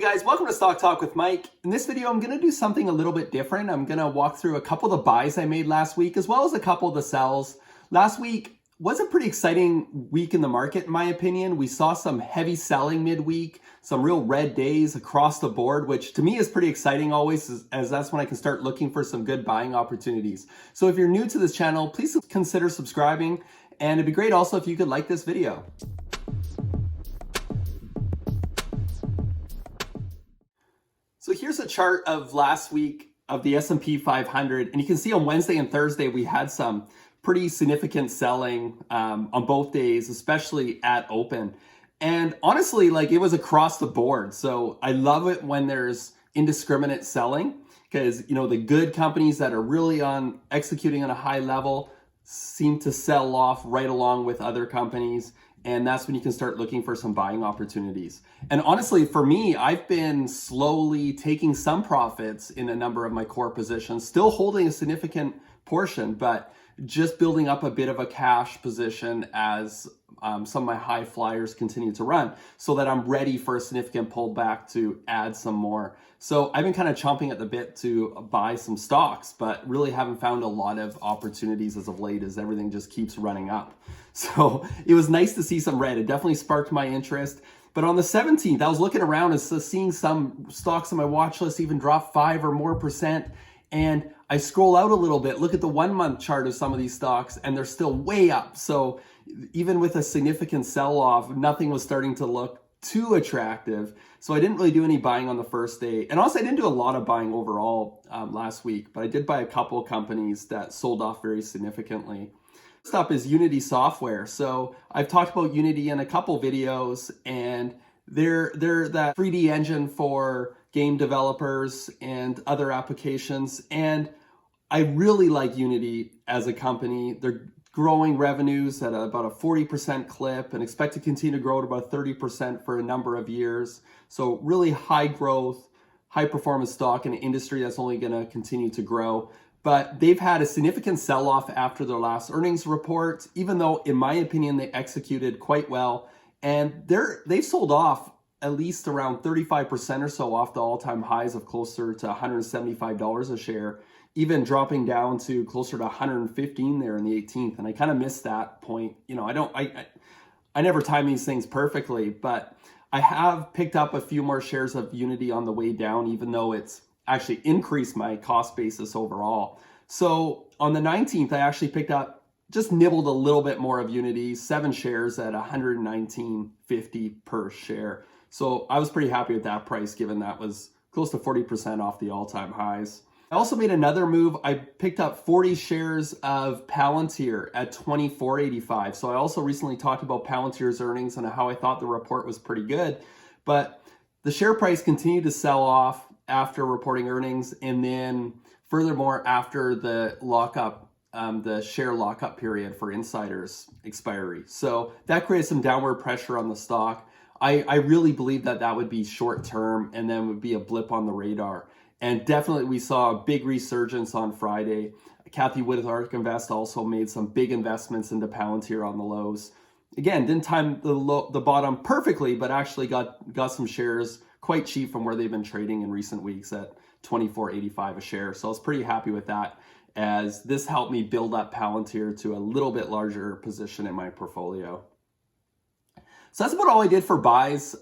Hey guys, welcome to Stock Talk with Mike. In this video, I'm going to do something a little bit different. I'm going to walk through a couple of the buys I made last week, as well as a couple of the sells. Last week was a pretty exciting week in the market, in my opinion. We saw some heavy selling midweek, some real red days across the board, which to me is pretty exciting always, as that's when I can start looking for some good buying opportunities. So if you're new to this channel, please consider subscribing, and it'd be great also if you could like this video. So here's a chart of last week of the S&P 500, and you can see on Wednesday and Thursday we had some pretty significant selling on both days, especially at open. And honestly, like, it was across the board. So I love it when there's indiscriminate selling, because the good companies that are really on executing on a high level seem to sell off right along with other companies. And that's when you can start looking for some buying opportunities. And honestly, for me, I've been slowly taking some profits in a number of my core positions, still holding a significant portion, but just building up a bit of a cash position as some of my high flyers continue to run, so that I'm ready for a significant pullback to add some more. So I've been kind of chomping at the bit to buy some stocks, but really haven't found a lot of opportunities as of late, as everything just keeps running up. So it was nice to see some red. It definitely sparked my interest. But on the 17th, I was looking around and seeing some stocks on my watch list even drop 5 or more %. And I scroll out a little bit, look at the 1 month chart of some of these stocks, and they're still way up. So even with a significant sell-off, nothing was starting to look too attractive. So I didn't really do any buying on the first day. And also I didn't do a lot of buying overall last week, but I did buy a couple of companies that sold off very significantly. Next up is Unity Software. So I've talked about Unity in a couple videos, and they're that 3D engine for game developers and other applications. And I really like Unity as a company. They're growing revenues at about a 40% clip and expect to continue to grow at about 30% for a number of years. So really high growth, high performance stock in an industry that's only going to continue to grow. But they've had a significant sell-off after their last earnings report, even though, in my opinion, they executed quite well. And they've sold off at least around 35% or so off the all-time highs of closer to $175 a share, even dropping down to closer to 115 there in the 18th. And I kind of missed that point. I never time these things perfectly, but I have picked up a few more shares of Unity on the way down, even though it's actually increased my cost basis overall. So on the 19th, I actually picked up, just nibbled a little bit more of Unity, 7 shares at $119.50 per share. So I was pretty happy with that price, given that was close to 40% off the all-time highs. I also made another move. I picked up 40 shares of Palantir at $24.85. So I also recently talked about Palantir's earnings and how I thought the report was pretty good, but the share price continued to sell off after reporting earnings, and then furthermore after the lockup, the share lockup period for insiders expiry. So that created some downward pressure on the stock. I really believe that would be short term and then would be a blip on the radar. And definitely we saw a big resurgence on Friday. Kathy with ARK Invest also made some big investments into Palantir on the lows. Again, didn't time the bottom perfectly, but actually got some shares quite cheap from where they've been trading in recent weeks at $24.85 a share. So I was pretty happy with that, as this helped me build up Palantir to a little bit larger position in my portfolio. So that's about all I did for buys.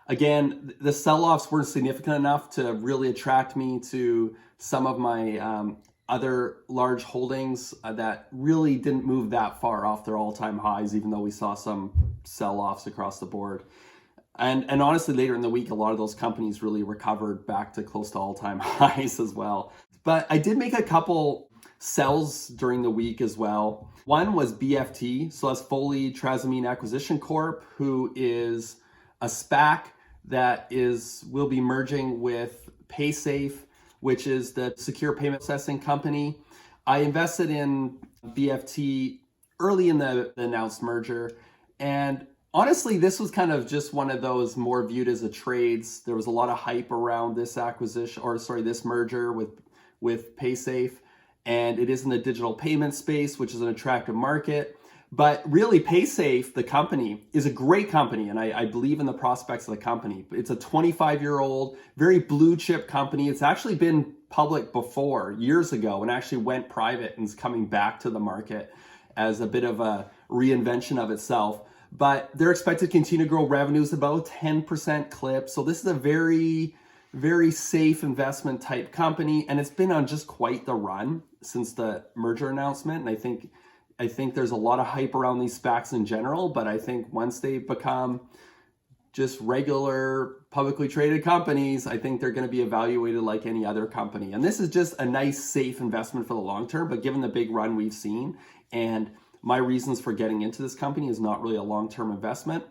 Again, the sell-offs weren't significant enough to really attract me to some of my other large holdings that really didn't move that far off their all-time highs, even though we saw some sell-offs across the board. And honestly, later in the week, a lot of those companies really recovered back to close to all-time highs as well. But I did make a couple sells during the week as well. One was BFT, so that's Foley Trasimene Acquisition Corp., who is a SPAC that will be merging with PaySafe, which is the secure payment processing company. I invested in BFT early in the announced merger, and honestly, this was kind of just one of those more viewed as a trades. There was a lot of hype around this this merger with PaySafe, and it is in the digital payment space, which is an attractive market. But really, PaySafe, the company, is a great company, and I believe in the prospects of the company. It's a 25-year-old, very blue chip company. It's actually been public before, years ago, and actually went private and is coming back to the market as a bit of a reinvention of itself. But they're expected to continue to grow revenues about 10% clip. So this is a very, very safe investment type company, and it's been on just quite the run since the merger announcement. And I think there's a lot of hype around these SPACs in general, but I think once they become just regular publicly traded companies, I think they're going to be evaluated like any other company. And this is just a nice, safe investment for the long term. But given the big run we've seen and my reasons for getting into this company is not really a long-term investment,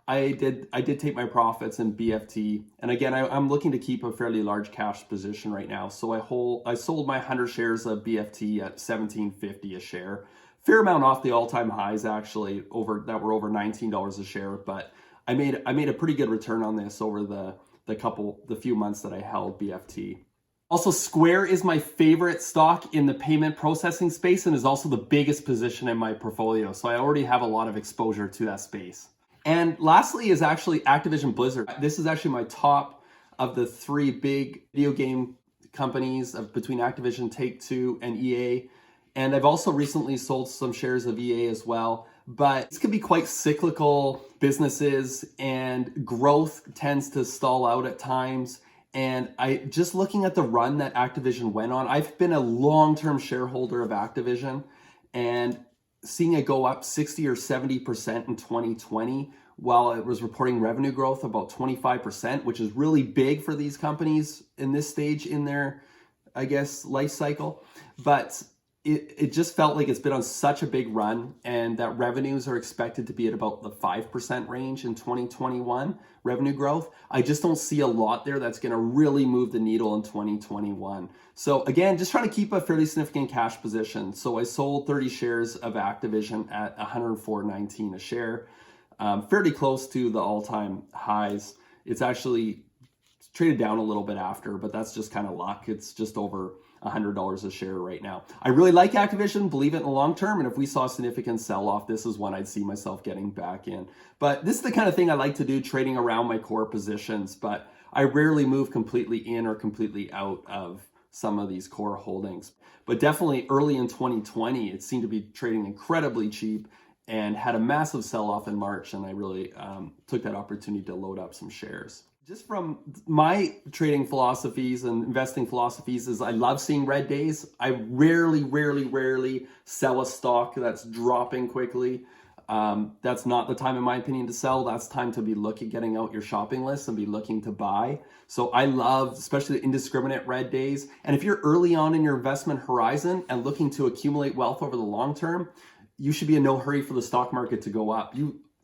I did take my profits in BFT. And again, I'm looking to keep a fairly large cash position right now. So I sold my 100 shares of BFT at $17.50 a share. Fair amount off the all-time highs actually, that were over $19 a share, but I made a pretty good return on this over the few months that I held BFT. Also, Square is my favorite stock in the payment processing space and is also the biggest position in my portfolio. So I already have a lot of exposure to that space. And lastly is actually Activision Blizzard. This is actually my top of the three big video game companies between Activision, Take-Two, and EA. And I've also recently sold some shares of EA as well. But this can be quite cyclical businesses, and growth tends to stall out at times. And just looking at the run that Activision went on, I've been a long-term shareholder of Activision, and seeing it go up 60 or 70% in 2020 while it was reporting revenue growth about 25%, which is really big for these companies in this stage in their, I guess, life cycle. But it just felt like it's been on such a big run, and that revenues are expected to be at about the 5% range in 2021 revenue growth. I just don't see a lot there that's going to really move the needle in 2021. So again, just trying to keep a fairly significant cash position. So I sold 30 shares of Activision at $104.19 a share, fairly close to the all-time highs. It's actually traded down a little bit after, but that's just kind of luck. It's just over $100 a share right now. I really like Activision, believe it in the long term, and if we saw a significant sell-off, this is one I'd see myself getting back in. But this is the kind of thing I like to do, trading around my core positions, but I rarely move completely in or completely out of some of these core holdings. But definitely early in 2020, it seemed to be trading incredibly cheap and had a massive sell-off in March, and I really took that opportunity to load up some shares. Just from my trading philosophies and investing philosophies is I love seeing red days. I rarely sell a stock that's dropping quickly. That's not the time, in my opinion, to sell. That's time to be getting out your shopping list and be looking to buy. So I love, especially the indiscriminate red days. And if you're early on in your investment horizon and looking to accumulate wealth over the long term, you should be in no hurry for the stock market to go up.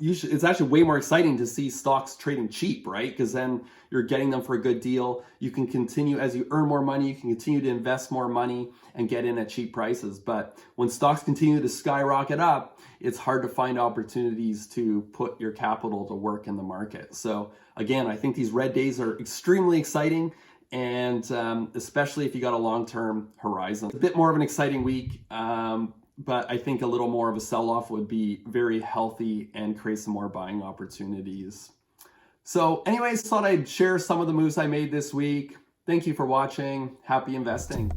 It's actually way more exciting to see stocks trading cheap, right? Because then you're getting them for a good deal. You can continue, as you earn more money, you can continue to invest more money and get in at cheap prices. But when stocks continue to skyrocket up, it's hard to find opportunities to put your capital to work in the market. So again, I think these red days are extremely exciting, and especially if you got a long-term horizon. A bit more of an exciting week. But I think a little more of a sell-off would be very healthy and create some more buying opportunities. So anyways, thought I'd share some of the moves I made this week. Thank you for watching. Happy investing.